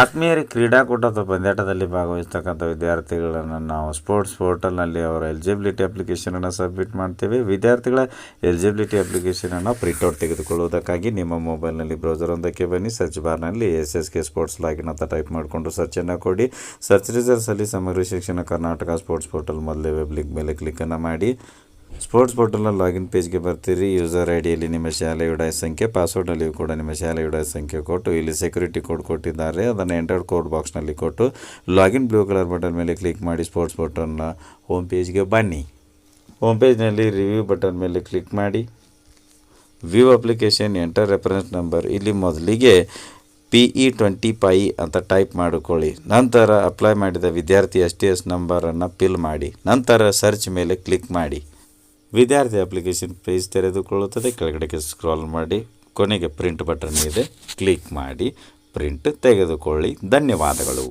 ಆತ್ಮೀಯರೇ, ಕ್ರೀಡಾಕೂಟ ಅಥವಾ ಪಂದ್ಯಾಟದಲ್ಲಿ ಭಾಗವಹಿಸ್ತಕ್ಕಂಥ ವಿದ್ಯಾರ್ಥಿಗಳನ್ನು ನಾವು ಸ್ಪೋರ್ಟ್ಸ್ ಪೋರ್ಟಲ್ನಲ್ಲಿ ಅವರ ಎಲಿಜಿಬಿಲಿಟಿ ಅಪ್ಲಿಕೇಶನನ್ನು ಸಬ್ಮಿಟ್ ಮಾಡ್ತೇವೆ. ವಿದ್ಯಾರ್ಥಿಗಳ ಎಲಿಜಿಬಿಲಿಟಿ ಅಪ್ಲಿಕೇಶನನ್ನು ಪ್ರಿಂಟೌಟ್ ತೆಗೆದುಕೊಳ್ಳುವುದಕ್ಕಾಗಿ ನಿಮ್ಮ ಮೊಬೈಲ್ನಲ್ಲಿ ಬ್ರೌಸರ್ ಒಂದಕ್ಕೆ ಬನ್ನಿ. ಸರ್ಚ್ ಬಾರ್ನಲ್ಲಿ SSK ಸ್ಪೋರ್ಟ್ಸ್ ಲಾಗಿನ್ ಅಂತ ಟೈಪ್ ಮಾಡಿಕೊಂಡು ಸರ್ಚನ್ನು ಕೊಡಿ. ಸರ್ಚ್ ರಿಸಲ್ಟ್ಸಲ್ಲಿ ಸಮಗ್ರ ಶಿಕ್ಷಣ ಕರ್ನಾಟಕ ಸ್ಪೋರ್ಟ್ಸ್ ಪೋರ್ಟಲ್ ಮೊದಲೇ ವೆಬ್ ಲಿಂಕ್ ಮೇಲೆ ಕ್ಲಿಕ್ಕನ್ನು ಮಾಡಿ ಸ್ಪೋರ್ಟ್ಸ್ ಪೋರ್ಟಲ್ನ ಲಾಗಿನ್ ಪೇಜ್ಗೆ ಬರ್ತೀರಿ. ಯೂಸರ್ ಐಡಿಯಲ್ಲಿ ನಿಮ್ಮ ಶಾಲೆಯ ಉಡಾಯ ಸಂಖ್ಯೆ, ಪಾಸ್ವರ್ಡ್ನಲ್ಲಿಯೂ ಕೂಡ ನಿಮ್ಮ ಶಾಲೆಯ ಉಡಾಯ ಸಂಖ್ಯೆ ಕೊಟ್ಟು ಇಲ್ಲಿ ಸೆಕ್ಯೂರಿಟಿ ಕೋಡ್ ಕೊಟ್ಟಿದ್ದಾರೆ, ಅದನ್ನು ಎಂಟರ್ಡ್ ಕೋಡ್ ಬಾಕ್ಸ್ನಲ್ಲಿ ಕೊಟ್ಟು ಲಾಗಿನ್ ಬ್ಲೂ ಕಲರ್ ಬಟನ್ ಮೇಲೆ ಕ್ಲಿಕ್ ಮಾಡಿ ಸ್ಪೋರ್ಟ್ಸ್ ಪೋರ್ಟಲ್ನ ಹೋಮ್ ಪೇಜ್ಗೆ ಬನ್ನಿ. ಹೋಮ್ ಪೇಜ್ನಲ್ಲಿ ರಿವ್ಯೂ ಬಟನ್ ಮೇಲೆ ಕ್ಲಿಕ್ ಮಾಡಿ. View application, enter reference number. ಇಲ್ಲಿ ಮೊದಲಿಗೆ PE25 ಅಂತ ಟೈಪ್ ಮಾಡಿಕೊಳ್ಳಿ. ನಂತರ ಅಪ್ಲೈ ಮಾಡಿದ ವಿದ್ಯಾರ್ಥಿ STS ನಂಬರನ್ನು ಫಿಲ್ ಮಾಡಿ. ನಂತರ ಸರ್ಚ್ ಮೇಲೆ ಕ್ಲಿಕ್ ಮಾಡಿ. ವಿದ್ಯಾರ್ಥಿ ಅಪ್ಲಿಕೇಶನ್ ಪೇಜ್ ತೆರೆದುಕೊಳ್ಳುತ್ತದೆ. ಕೆಳಗಡೆಗೆ ಸ್ಕ್ರಾಲ್ ಮಾಡಿ ಕೊನೆಗೆ ಪ್ರಿಂಟ್ ಬಟನ್ ಇದೆ, ಕ್ಲಿಕ್ ಮಾಡಿ ಪ್ರಿಂಟ್ ತೆಗೆದುಕೊಳ್ಳಿ. ಧನ್ಯವಾದಗಳು.